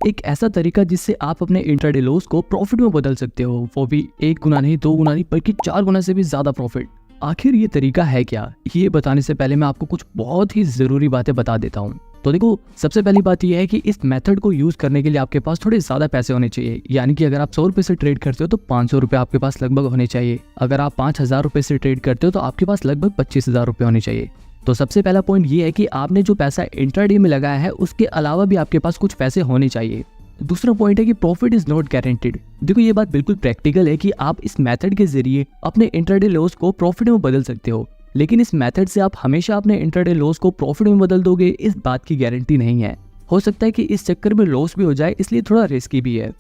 एक ऐसा तरीका जिससे आप अपने इंट्राडे लॉस को प्रॉफिट में बदल सकते हो, वो भी 1 गुना नहीं, 2 गुना नहीं, बल्कि 4 गुना से भी ज्यादा प्रॉफिट। आखिर ये तरीका है क्या, ये बताने से पहले मैं आपको कुछ बहुत ही जरूरी बातें बता देता हूँ। तो देखो, सबसे पहली बात यह है कि इस मेथड को यूज करने के लिए आपके पास थोड़े ज्यादा पैसे होने चाहिए। यानी कि अगर आप 100 रुपए से ट्रेड करते हो तो 500 रुपए आपके पास लगभग होने चाहिए। अगर आप 5000 रुपए से ट्रेड करते हो तो आपके पास लगभग 25,000 रुपए होने चाहिए। तो सबसे पहला पॉइंट ये है कि आपने जो पैसा इंट्राडे में लगाया है उसके अलावा भी आपके पास कुछ पैसे होने चाहिए। दूसरा पॉइंट है कि प्रॉफिट इज नॉट गारंटीड। देखो, ये बात बिल्कुल प्रैक्टिकल है कि आप इस मेथड के जरिए अपने इंट्राडे लॉस को प्रॉफिट में बदल सकते हो, लेकिन इस मेथड से आप हमेशा अपने इंट्राडे लॉस को प्रॉफिट में बदल दोगे, इस बात की गारंटी नहीं है। हो सकता है कि इस चक्कर में लॉस भी हो जाए, इसलिए थोड़ा रिस्की भी है।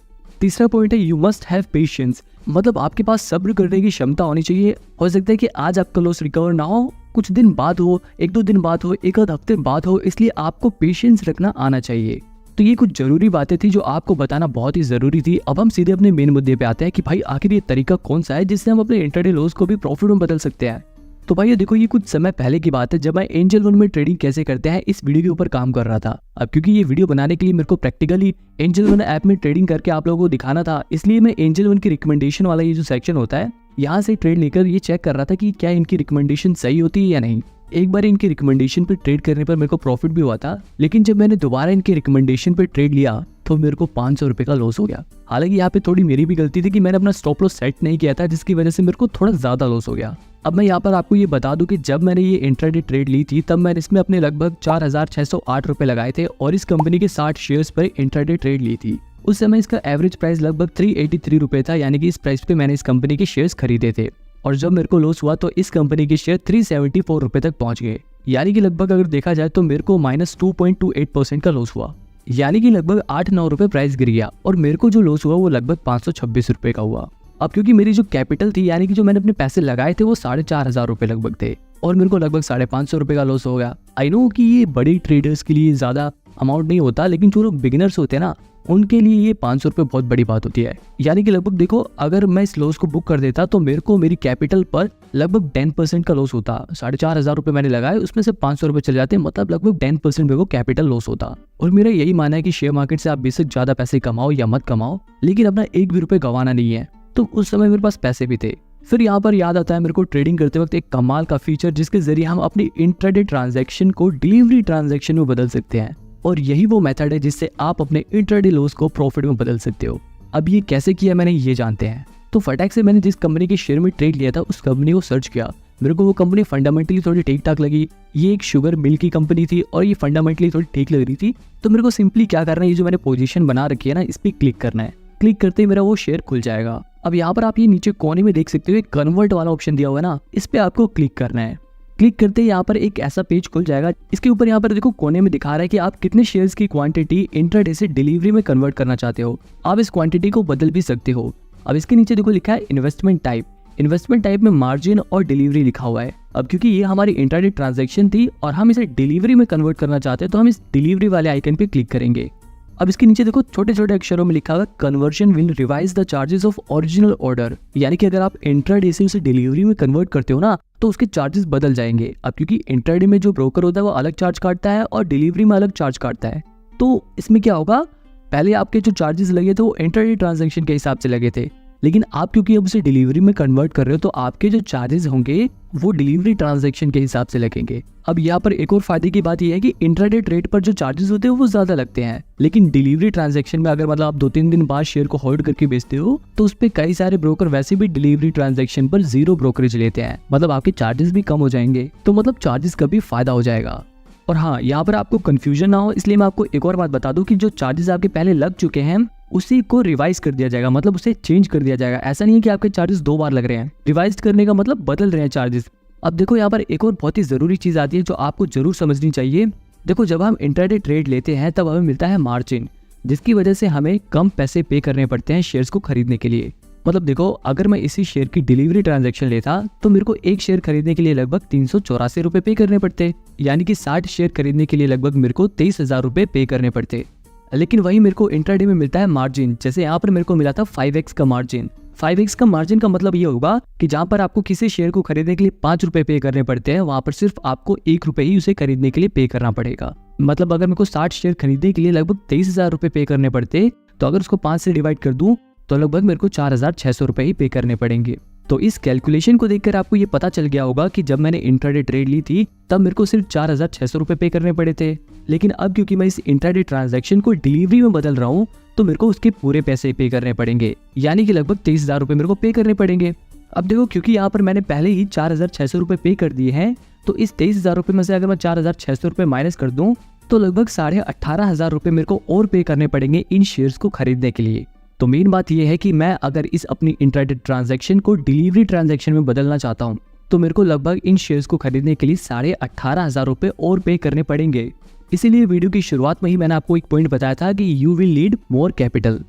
तीसरा पॉइंट है यू मस्ट हैव पेशेंस। मतलब आपके पास सब्र करने की क्षमता होनी चाहिए। हो सकता है कि आज आपका लॉस रिकवर ना हो, कुछ दिन बाद हो, 1-2 दिन बाद हो, 1 हफ्ते बाद हो, इसलिए आपको पेशेंस रखना आना चाहिए। तो ये कुछ जरूरी बातें थी जो आपको बताना बहुत ही जरूरी थी। अब हम सीधे अपने मेन मुद्दे पे आते हैं कि भाई आखिर ये तरीका कौन सा है जिससे हम अपने इंट्राडे लॉस को भी प्रॉफिट में बदल सकते हैं। तो भाई देखो, ये कुछ समय पहले की बात है जब मैं एंजल वन में ट्रेडिंग कैसे करते हैं इस वीडियो के ऊपर काम कर रहा था। अब क्योंकि ये वीडियो बनाने के लिए मेरे को प्रैक्टिकली एंजल वन ऐप में ट्रेडिंग करके आप लोगों को दिखाना था, इसलिए मैं एंजल वन की रिकमेंडेशन वाला ये जो सेक्शन होता है यहाँ से ट्रेड लेकर ये चेक कर रहा था कि क्या इनकी रिकमेंडेशन सही होती है या नहीं। एक बार इनकी रिकमेंडेशन पे ट्रेड करने पर मेरे को प्रॉफिट भी हुआ था, लेकिन जब मैंने दोबारा इनकी रिकमेंडेशन पे ट्रेड लिया तो मेरे को 500 रुपए का लॉस हो गया। हालांकि यहाँ पे थोड़ी मेरी भी गलती थी कि मैंने अपना स्टॉप लॉस सेट नहीं किया था, जिसकी वजह से मेरे को थोड़ा ज्यादा लॉस हो गया। अब मैं यहाँ पर आपको ये बता दूं कि जब मैंने ये इंट्राडे ट्रेड ली थी तब मैंने इसमें अपने लगभग 4,608 रुपए लगाए थे और इस कंपनी के 60 शेयर्स पर इंट्राडे ट्रेड ली थी। उस समय इसका एवरेज प्राइस लगभग 383 रुपए था, यानी कि इस प्राइस पे मैंने इस कंपनी के शेयर्स खरीदे थे। और जब मेरे को लॉस हुआ तो इस कंपनी के शेयर 374 रुपए तक पहुंच गए, यानी कि लगभग अगर देखा जाए तो मेरे को -2.28% का लॉस हुआ, यानी कि लगभग 8-9 रुपए प्राइस गिर गया और मेरे को जो लॉस हुआ वो लगभग 526 रुपए का हुआ। अब क्योंकि मेरी जो कैपिटल थी, यानी कि जो मैंने अपने पैसे लगाए थे वो 4,500 रुपए लगभग थे और मेरे को लगभग 550 रुपए का लॉस हो गया। आई नो कि ये बड़े ट्रेडर्स के लिए ज्यादा अमाउंट नहीं होता, लेकिन जो लोग बिगिनर्स होते हैं ना उनके लिए ये 500 रुपए बहुत बड़ी बात होती है। यानी कि लगभग देखो, अगर मैं इस लॉस को बुक कर देता तो मेरे को मेरी कैपिटल पर लगभग 10% का लॉस होता। 4,500 रुपए मैंने लगाए, उसमें से 500 रुपए चले जाते, मतलब लगभग 10% मेरे को कैपिटल लॉस होता। और मेरा यही मानना है कि शेयर मार्केट से आप बेशक ज्यादा पैसे कमाओ या मत कमाओ, लेकिन अपना एक भी रुपए गंवाना नहीं है। तो उस समय मेरे पास पैसे भी थे। फिर यहाँ पर याद आता है मेरे को ट्रेडिंग करते वक्त एक कमाल का फीचर जिसके जरिए हम अपनी इंट्राडे ट्रांजैक्शन को डिलीवरी ट्रांजैक्शन में बदल सकते हैं, और यही वो मेथड है जिससे आप अपने इंट्राडे लॉस को प्रॉफिट में बदल सकते हो। अब ये कैसे किया मैंने ये जानते हैं। तो फटाक से मैंने जिस कंपनी के शेयर में ट्रेड लिया था उस कंपनी को सर्च किया। मेरे को वो कंपनी फंडामेंटली थोड़ी ठीक ठाक लगी। ये एक शुगर मिल की कंपनी थी और ये फंडामेंटली थोड़ी ठीक लग रही थी। तो मेरे को सिंपली क्या करना है, ये जो मैंने पोजीशन बना रखी है ना, इस पर क्लिक करना है। क्लिक करते ही मेरा वो शेयर खुल जाएगा। अब यहाँ पर आप ये नीचे कोने में देख सकते हो कन्वर्ट वाला ऑप्शन दिया हुआ है ना, इस पे आपको क्लिक करना है। क्लिक करते ही यहाँ पर एक ऐसा पेज खुल जाएगा। इसके ऊपर यहाँ पर देखो कोने में दिखा रहा है कि आप कितने शेयर्स की क्वांटिटी इंट्राडे से डिलीवरी में कन्वर्ट करना चाहते हो। आप इस क्वांटिटी को बदल भी सकते हो। अब इसके नीचे देखो लिखा है इन्वेस्टमेंट टाइप। इन्वेस्टमेंट टाइप में मार्जिन और डिलीवरी लिखा हुआ है। अब क्योंकि ये हमारी इंट्राडे ट्रांजैक्शन थी और हम इसे डिलीवरी में कन्वर्ट करना चाहते हैं तो हम इस डिलीवरी वाले आइकन पे क्लिक करेंगे। अब इसके नीचे देखो छोटे छोटे अक्षरों में लिखा हुआ है conversion will revise the charges of original order. यानी कि अगर आप इंट्राडे से उसे डिलीवरी में कन्वर्ट करते हो ना तो उसके चार्जेस बदल जाएंगे। अब क्योंकि इंट्राडे में जो ब्रोकर होता है वो अलग चार्ज काटता है और डिलीवरी में अलग चार्ज काटता है। तो इसमें क्या होगा, पहले आपके जो चार्जेस लगे थे वो इंट्राडे ट्रांजैक्शन के हिसाब से लगे थे, लेकिन आप क्योंकि अब उसे डिलीवरी में कन्वर्ट कर रहे हो तो आपके जो चार्जेस होंगे वो डिलीवरी ट्रांजैक्शन के हिसाब से लगेंगे। अब यहाँ पर एक और फायदे की बात यह है कि इंट्राडे ट्रेड पर जो चार्जेस होते हैं वो ज्यादा लगते हैं, लेकिन डिलीवरी ट्रांजैक्शन में अगर मतलब आप 2-3 दिन बाद शेयर को होल्ड करके बेचते हो तो उस पे कई सारे ब्रोकर वैसे भी डिलीवरी ट्रांजैक्शन पर 0 ब्रोकरेज लेते हैं, मतलब आपके चार्जेस भी कम हो जाएंगे। तो मतलब चार्जेस का भी फायदा हो जाएगा। और हाँ, यहाँ पर आपको कंफ्यूजन ना हो इसलिए मैं आपको एक और बात बता दूं कि जो चार्जेस आपके पहले लग चुके हैं उसी को रिवाइज कर दिया जाएगा, मतलब उसे चेंज कर दिया जाएगा। ऐसा नहीं है कि आपके चार्जेस 2 बार लग रहे हैं। रिवाइज करने का मतलब बदल रहे हैं चार्जेस। अब देखो यहाँ पर एक और बहुत ही जरूरी चीज आती है जो आपको जरूर समझनी चाहिए। देखो, जब हम इंट्राडे ट्रेड लेते हैं तब हमें मिलता है मार्जिन, जिसकी वजह से हमें कम पैसे पे करने पड़ते हैं शेयर्स को खरीदने के लिए। मतलब देखो, अगर मैं इसी शेयर की डिलीवरी ट्रांजैक्शन लेता तो मेरे को एक शेयर खरीदने के लिए लगभग 384 रुपए पे करने पड़ते, यानी कि 60 शेयर खरीदने के लिए लगभग मेरे को 23,000 रुपए पे करने पड़ते। लेकिन वही मेरे को इंट्राडे में मिलता है मार्जिन। जैसे यहाँ पर मेरे को मिला था 5x का मार्जिन। 5x का मार्जिन का मतलब ये होगा कि जहां पर आपको किसी शेयर को खरीदने के लिए 5 रुपए पे करने पड़ते हैं, वहां पर सिर्फ आपको 1 रुपए ही उसे खरीदने के लिए पे करना पड़ेगा। मतलब अगर मेरे को 60 शेयर खरीदने के लिए लगभग 23,000 रुपए पे करने पड़ते, तो अगर उसको 5 से डिवाइड कर दूं तो लगभग मेरे को 4,600 रुपए ही पे करने पड़ेंगे। तो इस कैलकुलेशन को देखकर आपको ये पता चल गया होगा कि जब मैंने इंट्राडे ट्रेड ली थी तब मेरे को सिर्फ 4,600 रुपए पे करने पड़े थे, लेकिन अब क्योंकि मैं इस इंट्राडे ट्रांजैक्शन को डिलीवरी में बदल रहा हूँ तो मेरे को उसके पूरे पैसे पे करने पड़ेंगे, यानी कि लगभग 23,000 रुपए मेरे को पे करने पड़ेंगे। अब देखो, क्योंकि यहाँ पर मैंने पहले ही 4,600 रुपए पे कर दिए हैं, तो इस 23,000 रुपए में से अगर मैं 4,600 रुपए माइनस कर दूं तो लगभग 18,500 रुपए मेरे को और पे करने पड़ेंगे इन शेयर्स को खरीदने के लिए। तो मेन बात यह है कि मैं अगर इस अपनी इंट्राडे ट्रांजैक्शन को डिलीवरी ट्रांजैक्शन में बदलना चाहता हूं तो मेरे को लगभग इन शेयर्स को खरीदने के लिए 18,500 रुपए और पे करने पड़ेंगे। इसीलिए वीडियो की शुरुआत में ही मैंने आपको एक पॉइंट बताया था कि you will need more capital.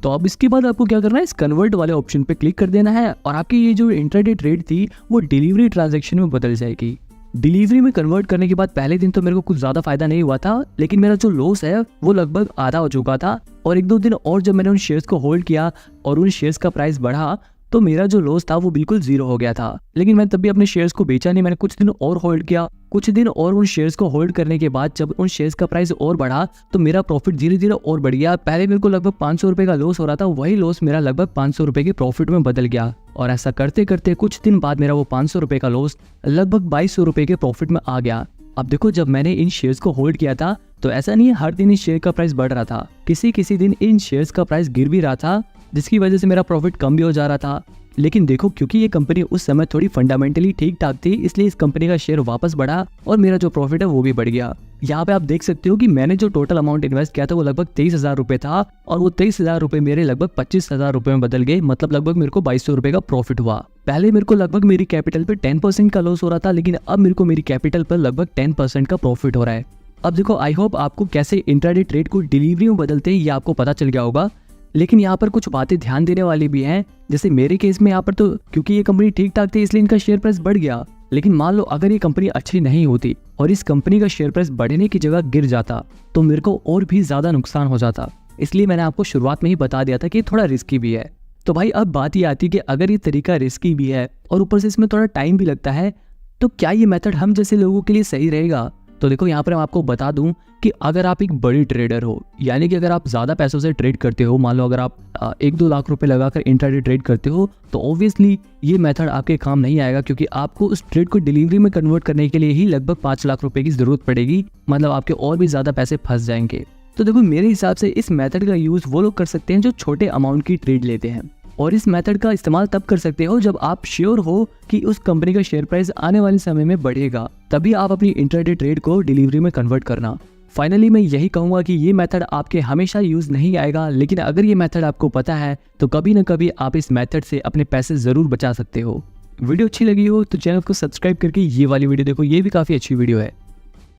तो अब इसके बाद आपको क्या करना है, इस कन्वर्ट वाले ऑप्शन पे क्लिक कर देना है और आपकी ये जो इंट्राडे ट्रेड थी वो डिलीवरी ट्रांजैक्शन में बदल जाएगी। डिलीवरी में कन्वर्ट करने के बाद पहले दिन तो मेरे को कुछ ज्यादा फायदा नहीं हुआ था, लेकिन मेरा जो लॉस है वो लगभग आधा हो चुका था। और 1-2 दिन और जब मैंने उन शेयर्स को होल्ड किया और उन शेयर्स का प्राइस बढ़ा तो मेरा जो लॉस था वो बिल्कुल 0 हो गया था। लेकिन मैं तब भी अपने शेयर्स को बेचा नहीं, मैंने कुछ दिन और होल्ड किया। कुछ दिन और उन शेयर्स को होल्ड करने के बाद जब उन शेयर्स का प्राइस और बढ़ा तो मेरा प्रॉफिट धीरे धीरे और बढ़ गया। पहले मेरे को लगभग 500 रुपए का लॉस हो रहा था, वही लॉस मेरा लगभग 500 रुपए के प्रॉफिट में बदल गया। और ऐसा करते करते कुछ दिन बाद मेरा वो 500 रुपए का लॉस लगभग 2200 रुपए के प्रॉफिट में आ गया। अब देखो, जब मैंने इन शेयर्स को होल्ड किया था तो ऐसा नहीं है हर दिन इस शेयर का प्राइस बढ़ रहा था, किसी दिन इन शेयर्स का प्राइस गिर भी रहा था, जिसकी वजह से मेरा प्रॉफिट कम भी हो जा रहा था। लेकिन देखो, क्योंकि ये कंपनी उस समय थोड़ी फंडामेंटली ठीक ठाक थी, इसलिए इस कंपनी का शेयर वापस बढ़ा और मेरा जो प्रॉफिट है वो भी बढ़ गया। यहाँ पे आप देख सकते हो कि मैंने जो टोटल अमाउंट इन्वेस्ट किया था वो लगभग 23,000 रुपए था और वो 23,000 रुपए मेरे लगभग 25,000 रुपए में बदल गए। मतलब लगभग मेरे को 2200 रुपए का प्रॉफिट हुआ। पहले मेरे को लगभग मेरी कैपिटल पे 10% का लॉस हो रहा था, लेकिन अब मेरे को मेरी कैपिटल पर लगभग 10% का प्रॉफिट हो रहा है। अब देखो, आई होप आपको कैसे इंट्राडे ट्रेड को डिलीवरी में बदलते हैं ये आपको पता चल गया होगा। लेकिन यहाँ पर कुछ बातें ध्यान देने वाली भी हैं। जैसे मेरे केस में यहाँ पर तो क्योंकि ये कंपनी ठीक ठाक थी इसलिए इनका शेयर प्राइस बढ़ गया, लेकिन मान लो अगर ये कंपनी अच्छी नहीं होती और इस कंपनी का शेयर प्राइस बढ़ने की जगह गिर जाता तो मेरे को और भी ज्यादा नुकसान हो जाता। इसलिए मैंने आपको शुरुआत में ही बता दिया था कि थोड़ा रिस्की भी है। तो भाई अब बात ये आती है कि अगर ये तरीका रिस्की भी है और ऊपर से इसमें थोड़ा टाइम भी लगता है, तो क्या ये मेथड हम जैसे लोगों के लिए सही रहेगा? तो देखो, यहाँ पर मैं आपको बता दूं कि अगर आप एक बड़ी ट्रेडर हो, यानी कि अगर आप ज़्यादा पैसों से ट्रेड करते हो, मान लो अगर आप 1-2 लाख रुपए लगाकर इंट्राडे ट्रेड करते हो, तो ऑब्वियसली ये मेथड आपके काम नहीं आएगा, क्योंकि आपको उस ट्रेड को डिलीवरी में कन्वर्ट करने के लिए ही लगभग 5 लाख रुपए की ज़रूरत पड़ेगी। मतलब आपके और भी ज़्यादा पैसे फंस जाएंगे। तो देखो, मेरे हिसाब से इस मेथड का यूज़ वो लोग कर सकते हैं जो छोटे अमाउंट की ट्रेड लेते हैं, और इस मेथड का इस्तेमाल तब कर सकते हो जब आप श्योर हो कि उस कंपनी का शेयर प्राइस आने वाले समय में बढ़ेगा, तभी आप अपनी इंट्राडे ट्रेड को डिलीवरी में कन्वर्ट करना। फाइनली मैं यही कहूंगा कि ये मेथड आपके हमेशा यूज नहीं आएगा, लेकिन अगर ये मेथड आपको पता है तो कभी ना कभी आप इस मेथड से अपने पैसे जरूर बचा सकते हो। वीडियो अच्छी लगी हो तो चैनल को सब्सक्राइब करके ये वाली वीडियो देखो, ये भी काफी अच्छी वीडियो है।